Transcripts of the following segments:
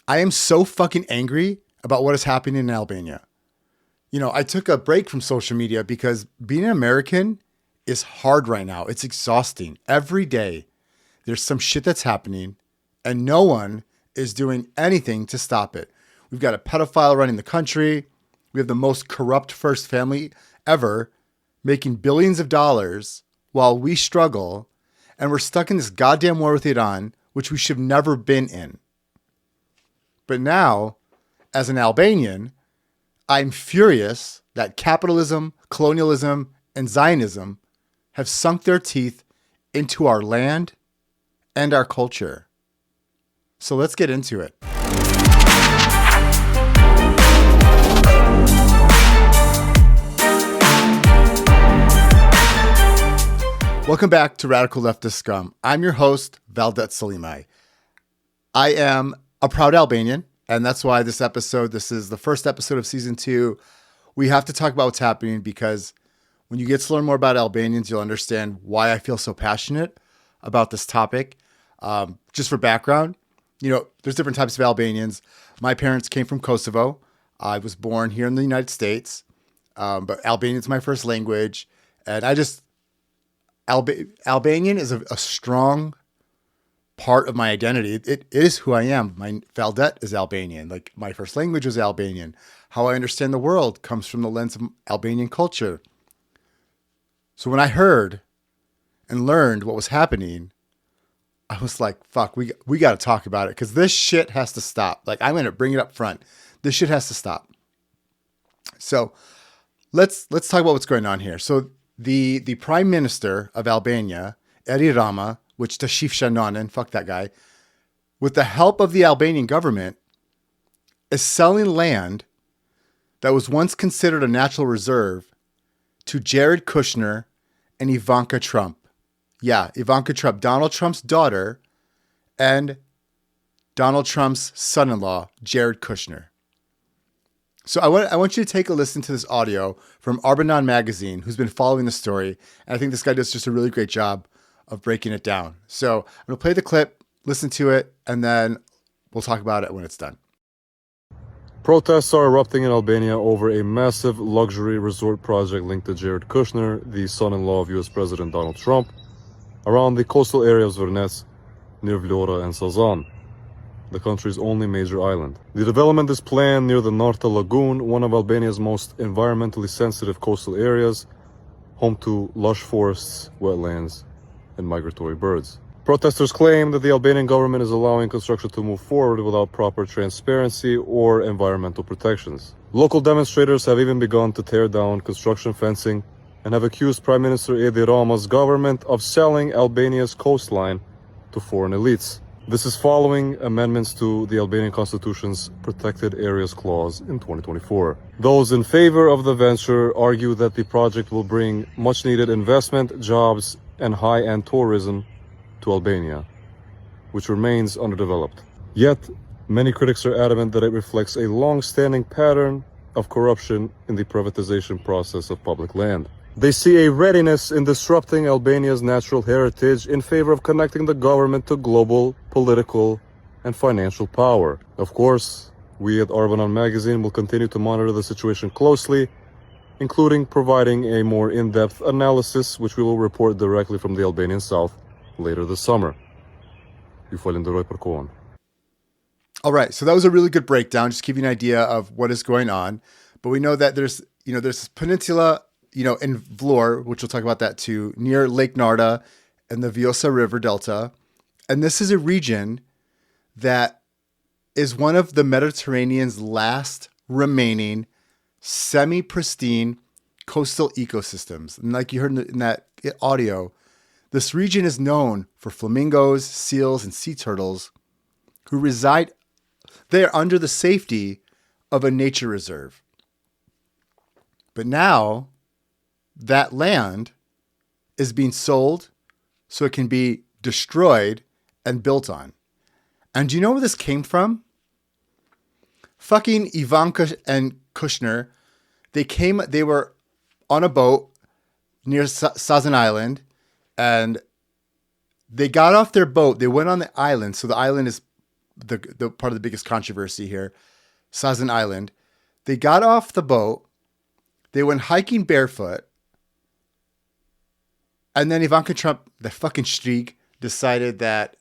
I am so fucking angry about what is happening in Albania. You know, I took a break from social media because being an American is hard right now. It's exhausting. Every day there's some shit that's happening and no one is doing anything to stop it. We've got a pedophile running the country. We have the most corrupt first family ever making billions of dollars while we struggle. And we're stuck in this goddamn war with Iran, which we should have never been in. But now, as an Albanian, I'm furious that capitalism, colonialism, and Zionism have sunk their teeth into our land and our culture. So let's get into it. Welcome back to Radical Leftist Scum. I'm your host, Valdet Salimai. I am a proud Albanian, and that's why this is the first episode of season 2. We have to talk about what's happening because when you get to learn more about Albanians, you'll understand why I feel so passionate about this topic. Just for background, you know, there's different types of Albanians. My parents came from Kosovo. I was born here in the United States, but Albanian is my first language. And Albanian is a strong part of my identity. It is who I am. My Valdet is Albanian. Like my first language was Albanian. How I understand the world comes from the lens of Albanian culture. So when I heard and learned what was happening, I was like, fuck, we got to talk about it because this shit has to stop. Like I'm going to bring it up front. This shit has to stop. So let's talk about what's going on here. So the Prime Minister of Albania, Edi Rama, which Tashif Shananen, fuck that guy, with the help of the Albanian government, is selling land that was once considered a natural reserve to Jared Kushner and Ivanka Trump. Yeah, Ivanka Trump, Donald Trump's daughter, and Donald Trump's son-in-law, Jared Kushner. So I want you to take a listen to this audio from Albanian magazine, who's been following the story. And I think this guy does just a really great job of breaking it down. So I'm going to play the clip, listen to it, and then we'll talk about it when it's done. Protests are erupting in Albania over a massive luxury resort project linked to Jared Kushner, the son-in-law of US President Donald Trump, around the coastal area of Zvernec, near Vlore and Sazan, the country's only major island. The development is planned near the Narta Lagoon, one of Albania's most environmentally sensitive coastal areas, home to lush forests, wetlands, and migratory birds. Protesters claim that the Albanian government is allowing construction to move forward without proper transparency or environmental protections. Local demonstrators have even begun to tear down construction fencing and have accused Prime Minister Edi Rama's government of selling Albania's coastline to foreign elites. This is following amendments to the Albanian Constitution's Protected Areas Clause in 2024. Those in favor of the venture argue that the project will bring much-needed investment, jobs, and high-end tourism to Albania, which remains underdeveloped. Yet, many critics are adamant that it reflects a long-standing pattern of corruption in the privatization process of public land. They see a readiness in disrupting Albania's natural heritage in favor of connecting the government to global, political, and financial power. Of course, we at Albanian magazine will continue to monitor the situation closely, including providing a more in-depth analysis, which we will report directly from the Albanian South later this summer. All right, so that was a really good breakdown, just to give you an idea of what is going on. But we know that there's this peninsula, in Vlore, which we'll talk about that too, near Lake Narda and the Vjosa River Delta. And this is a region that is one of the Mediterranean's last remaining semi-pristine coastal ecosystems. And like you heard in that audio, this region is known for flamingos, seals, and sea turtles who reside there under the safety of a nature reserve. But now that land is being sold so it can be destroyed and built on. And do you know where this came from? Fucking Ivanka and Kushner, they were on a boat near Sazan Island, and they got off their boat. They went on the island. So the island is the part of the biggest controversy here, Sazan Island. They got off the boat. They went hiking barefoot. And then Ivanka Trump, the fucking streak, decided that,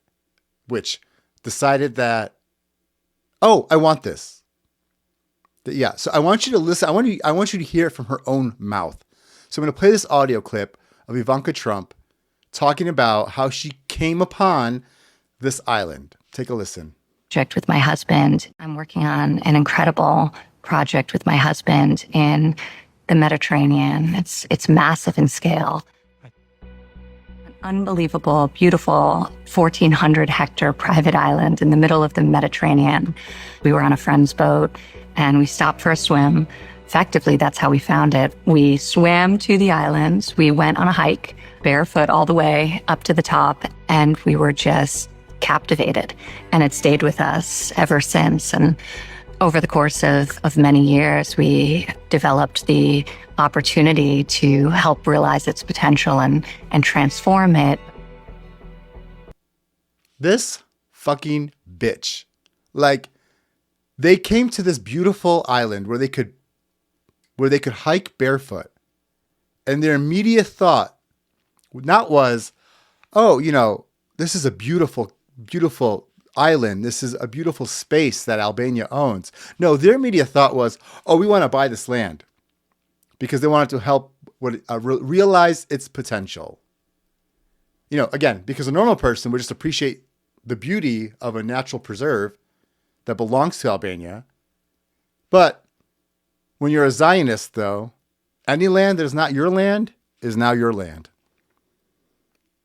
oh, I want this. Yeah, so I want you to listen. I want you to hear it from her own mouth. So I'm going to play this audio clip of Ivanka Trump talking about how she came upon this island. Take a listen. Project with my husband. I'm working on an incredible project with my husband in the Mediterranean. It's massive in scale. An unbelievable, beautiful 1,400 hectare private island in the middle of the Mediterranean. We were on a friend's boat and we stopped for a swim. Effectively, that's how we found it. We swam to the island. We went on a hike, barefoot all the way up to the top, and we were just captivated. And it stayed with us ever since. And over the course of many years, we developed the opportunity to help realize its potential and transform it. This fucking bitch. Like, they came to this beautiful island where they could hike barefoot. And their immediate thought was, oh, this is a beautiful, beautiful island. This is a beautiful space that Albania owns. No, their immediate thought was, oh, we want to buy this land because they wanted to help realize its potential. Again, because a normal person would just appreciate the beauty of a natural preserve that belongs to Albania. But when you're a Zionist, though, any land that is not your land is now your land.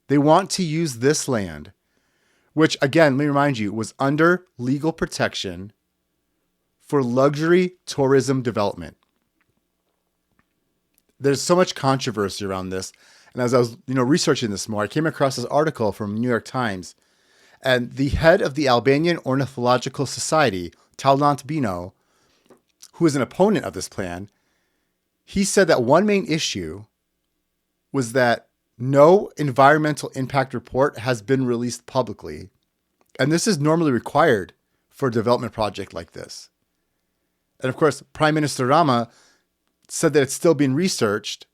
They want to use this land, which, again, let me remind you, was under legal protection for luxury tourism development. There's so much controversy around this. And as I was, researching this more, I came across this article from New York Times. And the head of the Albanian Ornithological Society, Taulant Bino, who is an opponent of this plan, he said that one main issue was that no environmental impact report has been released publicly. And this is normally required for a development project like this. And of course, Prime Minister Rama said that it's still being researched,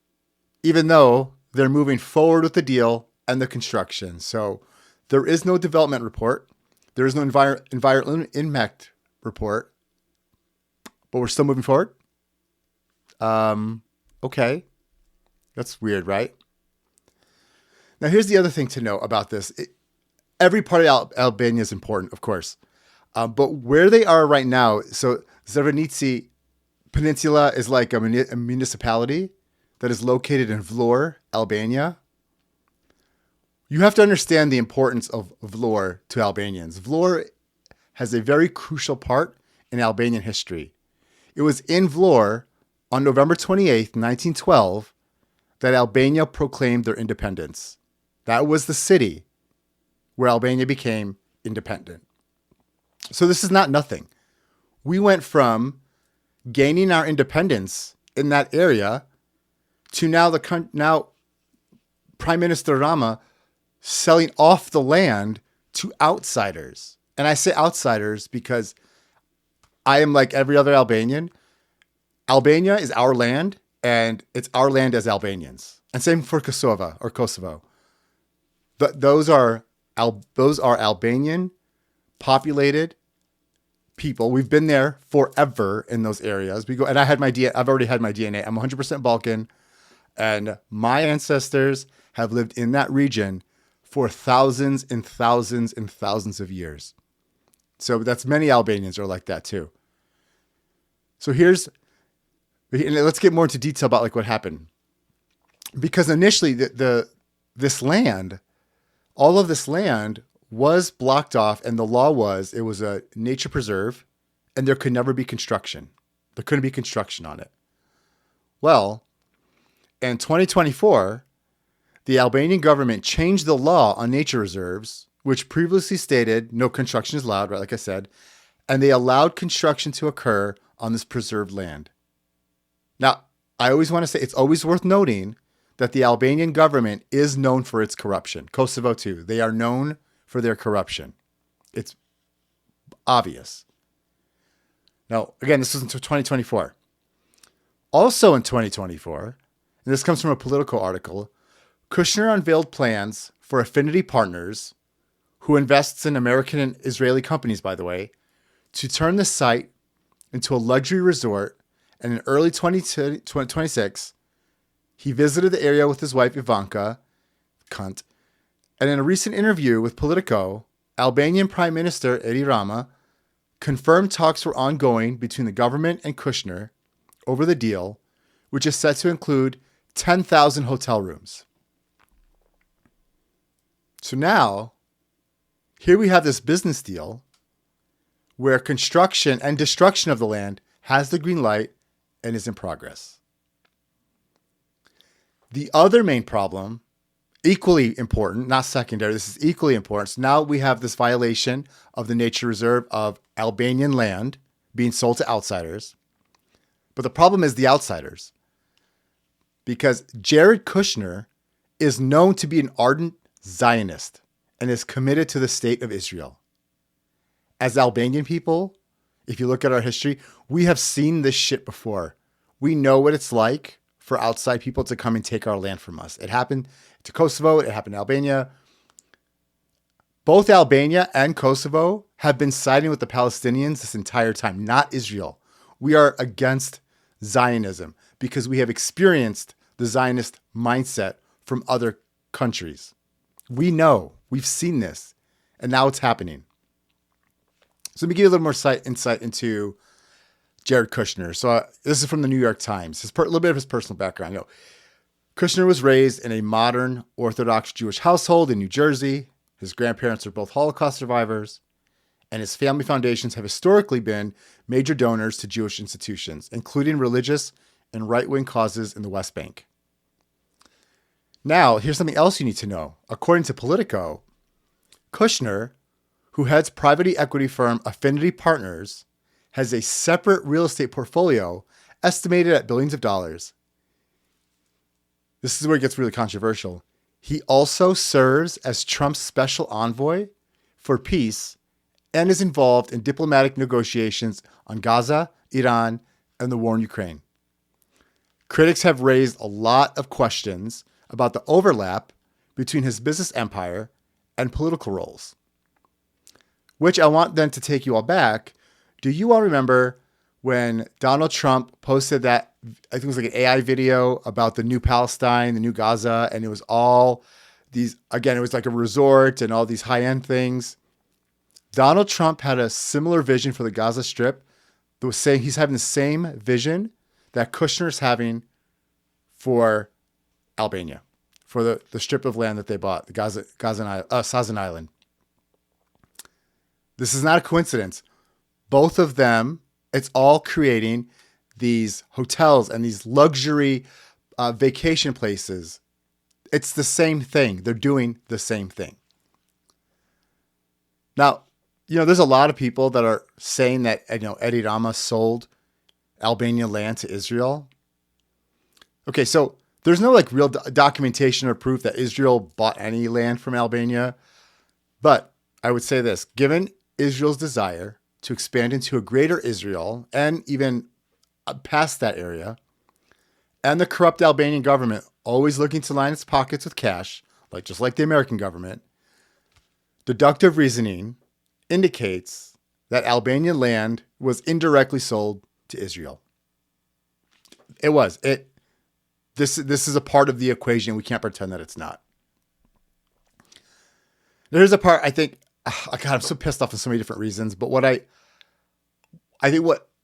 even though they're moving forward with the deal and the construction. So there is no development report. There is no environmental impact report, but we're still moving forward. Okay. That's weird, right? Now, here's the other thing to know about this. Every part of Albania is important, of course. But where they are right now, so Zvernec Peninsula is like a municipality that is located in Vlore, Albania. You have to understand the importance of Vlore to Albanians. Vlore has a very crucial part in Albanian history. It was in Vlore on November 28th, 1912, that Albania proclaimed their independence. That was the city where Albania became independent. So this is not nothing. We went from gaining our independence in that area to now Prime Minister Rama selling off the land to outsiders. And I say outsiders because I am like every other Albanian. Albania is our land, and it's our land as Albanians. And same for Kosovo. But those are Albanian populated people. We've been there forever in those areas. And I've already had my DNA. I'm 100% Balkan, and my ancestors have lived in that region for thousands and thousands and thousands of years. So that's many Albanians are like that too. So let's get more into detail about like what happened. Because initially all of this land was blocked off, and the law was it was a nature preserve and there could never be construction. There couldn't be construction on it. Well, in 2024, the Albanian government changed the law on nature reserves, which previously stated no construction is allowed, right? Like I said, and they allowed construction to occur on this preserved land. Now, I always want to say it's always worth noting that the Albanian government is known for its corruption. Kosovo too. They are known for their corruption. It's obvious. Now, again, this was until 2024. Also in 2024, and this comes from a Politico article, Kushner unveiled plans for Affinity Partners, who invests in American and Israeli companies, by the way, to turn the site into a luxury resort. And in early 2026, he visited the area with his wife, Ivanka, cunt. And in a recent interview with Politico, Albanian Prime Minister Edi Rama confirmed talks were ongoing between the government and Kushner over the deal, which is set to include 10,000 hotel rooms. So now, here we have this business deal where construction and destruction of the land has the green light and is in progress. The other main problem, equally important, not secondary, this is equally important. So now we have this violation of the nature reserve of Albanian land being sold to outsiders. But the problem is the outsiders. Because Jared Kushner is known to be an ardent Zionist and is committed to the state of Israel. As Albanian people, if you look at our history, we have seen this shit before. We know what it's like for outside people to come and take our land from us. It happened to Kosovo. It happened to Albania. Both Albania and Kosovo have been siding with the Palestinians this entire time, not Israel. We are against Zionism because we have experienced the Zionist mindset from other countries. We know, we've seen this, and now it's happening. So let me give you a little more insight into Jared Kushner. So this is from the New York Times. A little bit of his personal background. Kushner was raised in a modern Orthodox Jewish household in New Jersey. His grandparents are both Holocaust survivors, and his family foundations have historically been major donors to Jewish institutions, including religious and right-wing causes in the West Bank. Now, here's something else you need to know. According to Politico, Kushner, who heads private equity firm Affinity Partners, has a separate real estate portfolio estimated at billions of dollars. This is where it gets really controversial. He also serves as Trump's special envoy for peace and is involved in diplomatic negotiations on Gaza, Iran, and the war in Ukraine. Critics have raised a lot of questions about the overlap between his business empire and political roles. Which I want then to take you all back. Do you all remember when Donald Trump posted that, I think it was like an AI video about the new Palestine, the new Gaza, and it was all these, again, it was like a resort and all these high-end things. Donald Trump had a similar vision for the Gaza Strip that was saying he's having the same vision that Kushner's having for Albania, for the strip of land that they bought, the Sazan Island. This is not a coincidence. Both of them, it's all creating these hotels and these luxury vacation places. It's the same thing. They're doing the same thing. Now, there's a lot of people that are saying that, Edi Rama sold Albanian land to Israel. Okay, so there's no real documentation or proof that Israel bought any land from Albania. But I would say this, given Israel's desire to expand into a greater Israel and even past that area, and the corrupt Albanian government always looking to line its pockets with cash, just like the American government, deductive reasoning indicates that Albanian land was indirectly sold to Israel. It was. This is a part of the equation. We can't pretend that it's not. There's a part, I think, God, I'm so pissed off for so many different reasons, but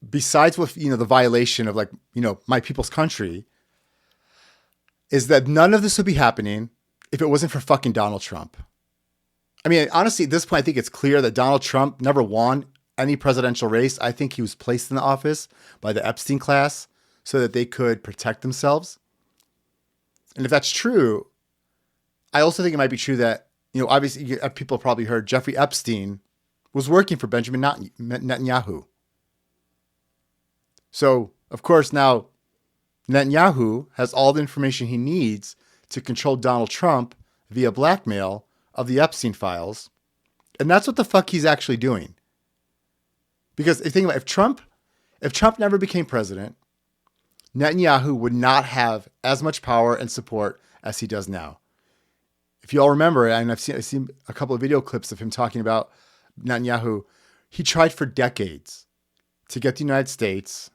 besides the violation of my people's country, is that none of this would be happening if it wasn't for fucking Donald Trump. I mean, honestly, at this point, I think it's clear that Donald Trump never won any presidential race. I think he was placed in the office by the Epstein class so that they could protect themselves. And if that's true, I also think it might be true that, obviously people have probably heard Jeffrey Epstein was working for Benjamin Netanyahu. So, of course, now Netanyahu has all the information he needs to control Donald Trump via blackmail of the Epstein files. And that's what the fuck he's actually doing. Because if you think about it, if Trump never became president, Netanyahu would not have as much power and support as he does now. If you all remember, and I've seen a couple of video clips of him talking about Netanyahu, he tried for decades to get the United States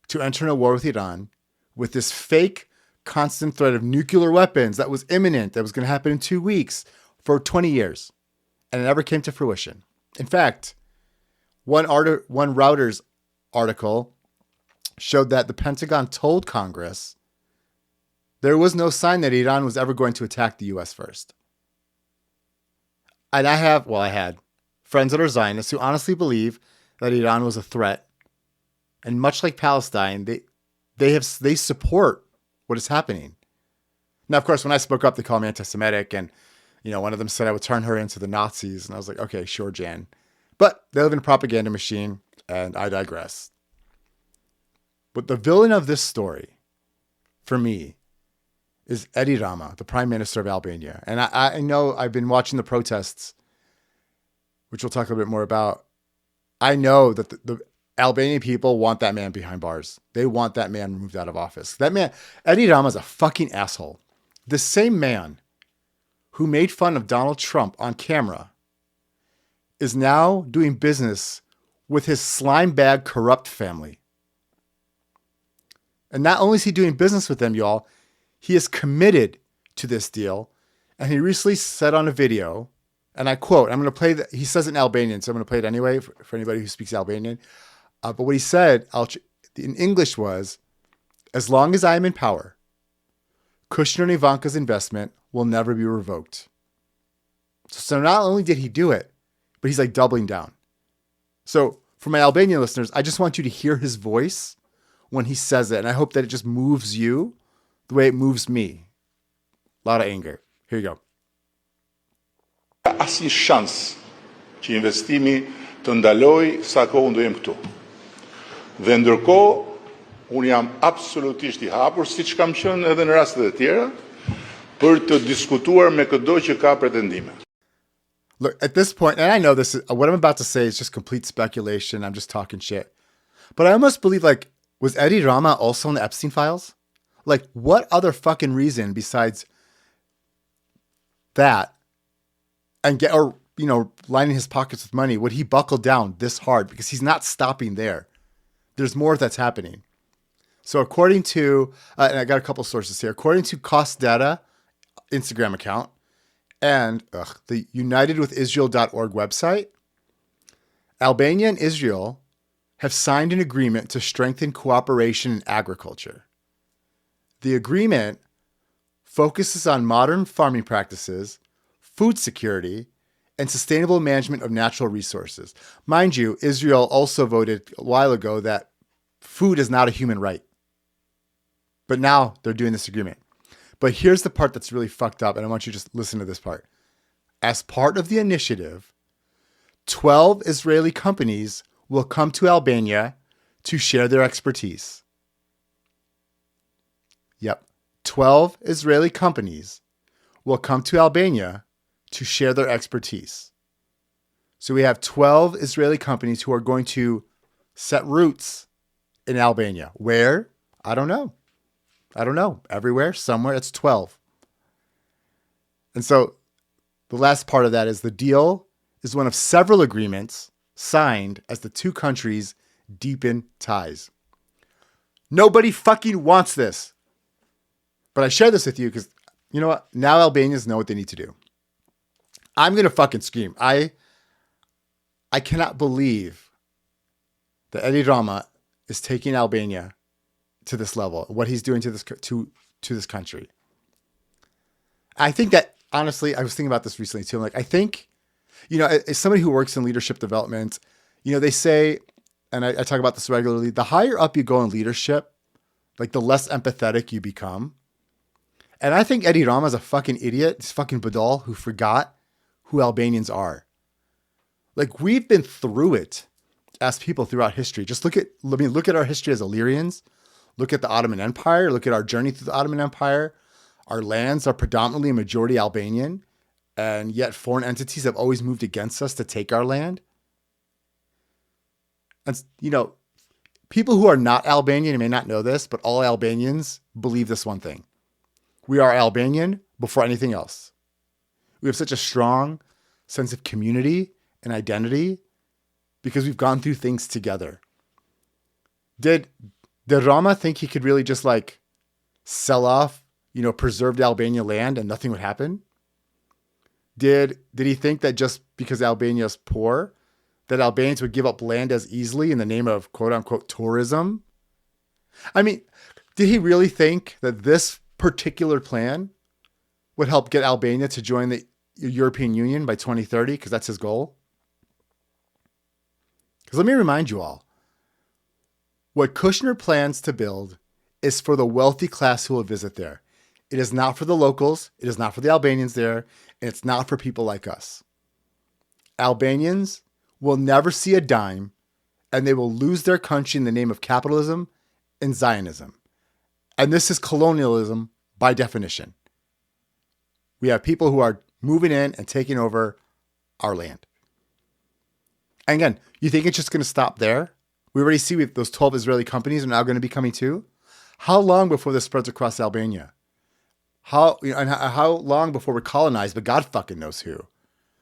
to enter in a war with Iran with this fake constant threat of nuclear weapons that was imminent, that was going to happen in 2 weeks for 20 years. And it never came to fruition. In fact, one Reuters article showed that the Pentagon told Congress there was no sign that Iran was ever going to attack the U.S. first. And I had friends that are Zionists who honestly believe that Iran was a threat. And much like Palestine, they support what is happening. Now, of course, when I spoke up, they called me anti-Semitic, and one of them said I would turn her into the Nazis, and I was like, okay, sure, Jan. But they live in a propaganda machine, and I digress. But the villain of this story, for me, is Edi Rama, the Prime Minister of Albania. And I know I've been watching the protests, which we'll talk a little bit more about. I know that the Albanian people want that man behind bars. They want that man removed out of office. That man, Edi Rama, is a fucking asshole. The same man who made fun of Donald Trump on camera is now doing business with his slime bag corrupt family. And not only is he doing business with them, y'all, he is committed to this deal. And he recently said on a video, and I quote, I'm going to play he says it in Albanian, so I'm going to play it anyway for anybody who speaks Albanian. But what he said in English was, as long as I am in power, Kushner and Ivanka's investment will never be revoked. So not only did he do it, but he's like doubling down. So for my Albanian listeners, I just want you to hear his voice when he says it. And I hope that it just moves you the way it moves me. A lot of anger. Here you go. Asnjë shans që investimi të ndaloj sa kohë unë do jem këtu. Dhe ndërkohë, unë jam absolutisht I hapur, siç kam qenë edhe në rastet e tjera, për të diskutuar me çdo që ka pretendime. Look, at this point, and I know what I'm about to say is just complete speculation. I'm just talking shit. But I almost believe, was Edi Rama also in the Epstein files? What other fucking reason besides that lining his pockets with money would he buckle down this hard? Because he's not stopping there. There's more that's happening. So according to, and I got a couple sources here, according to Cost Data Instagram account and the unitedwithisrael.org website, Albania and Israel have signed an agreement to strengthen cooperation in agriculture. The agreement focuses on modern farming practices, food security, and sustainable management of natural resources. Mind you, Israel also voted a while ago that food is not a human right. But now they're doing this agreement. But here's the part that's really fucked up, and I want you to just listen to this part. As part of the initiative, 12 Israeli companies will come to Albania to share their expertise. Yep. 12 Israeli companies will come to Albania to share their expertise. So we have 12 Israeli companies who are going to set roots in Albania. Where? I don't know. Everywhere, somewhere, it's 12. And so the last part of that is the deal is one of several agreements signed as the two countries deepen ties. Nobody fucking wants this. But I share this with you because, you know what? Now Albanians know what they need to do. I'm going to fucking scream. I cannot believe that Edi Rama is taking Albania to this level, what he's doing to this country. I think that, honestly, I was thinking about this recently too. I think, as somebody who works in leadership development, they say, and I talk about this regularly, the higher up you go in leadership, the less empathetic you become. And I think Edi Rama is a fucking idiot, this fucking badal who forgot who Albanians are. We've been through it as people throughout history. Just look at our history as Illyrians. Look at the Ottoman Empire. Look at our journey through the Ottoman Empire. Our lands are predominantly a majority Albanian, and yet foreign entities have always moved against us to take our land. And, people who are not Albanian may not know this, but all Albanians believe this one thing. We are Albanian before anything else. We have such a strong sense of community and identity because we've gone through things together. Did Rama think he could really just like sell off, preserved Albania land and nothing would happen? Did he think that just because Albania is poor, that Albanians would give up land as easily in the name of quote unquote tourism? I mean, did he really think that this particular plan would help get Albania to join the European Union by 2030? Because that's his goal. Because let me remind you all, what Kushner plans to build is for the wealthy class who will visit there. It is not for the locals. It is not for the Albanians there. And it's not for people like us. Albanians will never see a dime, and they will lose their country in the name of capitalism and Zionism. And this is colonialism by definition. We have people who are moving in and taking over our land. And again, you think it's just going to stop there? We already see those 12 Israeli companies are now going to be coming too. How long before this spreads across Albania? How long before we're colonized? But God fucking knows who.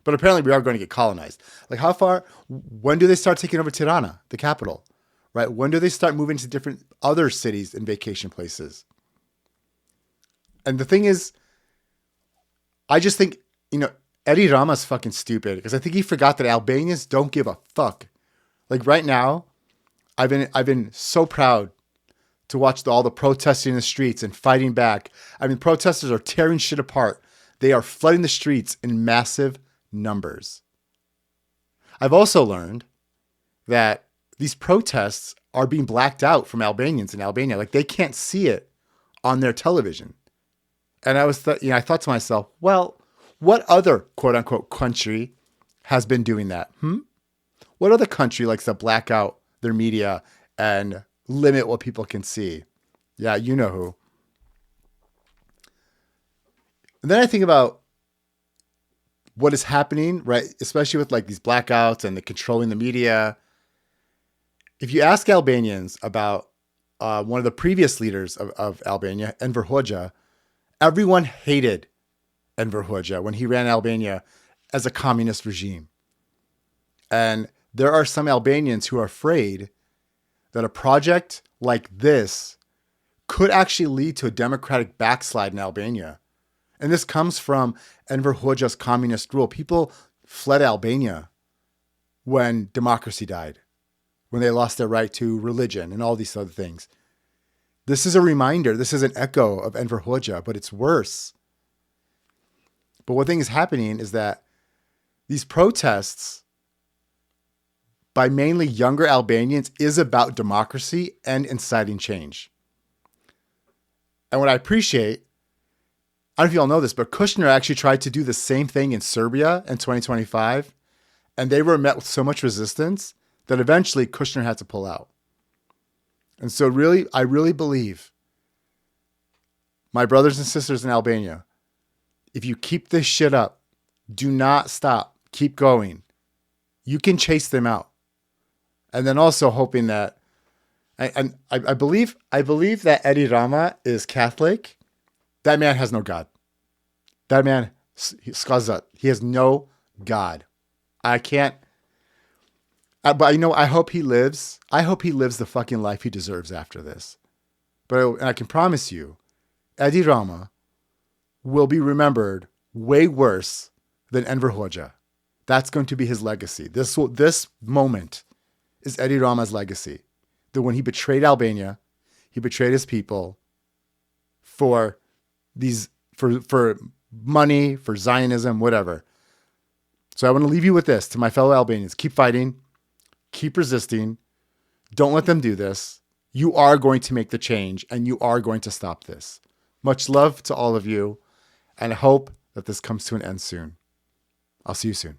But apparently we are going to get colonized. Like how far? When do they start taking over Tirana, the capital? Right? When do they start moving to different other cities and vacation places? And the thing is, I just think, Eddie Rama's fucking stupid because I think he forgot that Albanians don't give a fuck. Like right now, I've been so proud to watch all the protesting in the streets and fighting back. I mean, protesters are tearing shit apart. They are flooding the streets in massive numbers. I've also learned that these protests are being blacked out from Albanians in Albania. Like they can't see it on their television. And I thought to myself, well, what other quote unquote country has been doing that? What other country likes to black out their media and limit what people can see? Yeah, you know who. And then I think about what is happening, right? Especially with like these blackouts and the controlling the media. If you ask Albanians about one of the previous leaders of Albania, Enver Hoxha, everyone hated Enver Hoxha when he ran Albania as a communist regime. And there are some Albanians who are afraid that a project like this could actually lead to a democratic backslide in Albania. And this comes from Enver Hoxha's communist rule. People fled Albania when democracy died, when they lost their right to religion and all these other things. This is a reminder. This is an echo of Enver Hoxha, but it's worse. But one thing is happening is that these protests by mainly younger Albanians is about democracy and inciting change. And what I appreciate, I don't know if you all know this, but Kushner actually tried to do the same thing in Serbia in 2025, and they were met with so much resistance that eventually Kushner had to pull out. And so really, I really believe, my brothers and sisters in Albania, if you keep this shit up, do not stop, keep going, you can chase them out. And then also hoping that, I believe that Eddie Rama is Catholic. That man has no God. That man, skazat, he has no God. I can't, but I hope he lives. I hope he lives the fucking life he deserves after this. But I can promise you, Eddie Rama will be remembered way worse than Enver Hoxha. That's going to be his legacy. This moment is Eddie Rama's legacy. That when he betrayed Albania, he betrayed his people for money, for Zionism, whatever. So I want to leave you with this to my fellow Albanians. Keep fighting. Keep resisting. Don't let them do this. You are going to make the change and you are going to stop this. Much love to all of you, and I hope that this comes to an end soon. I'll see you soon.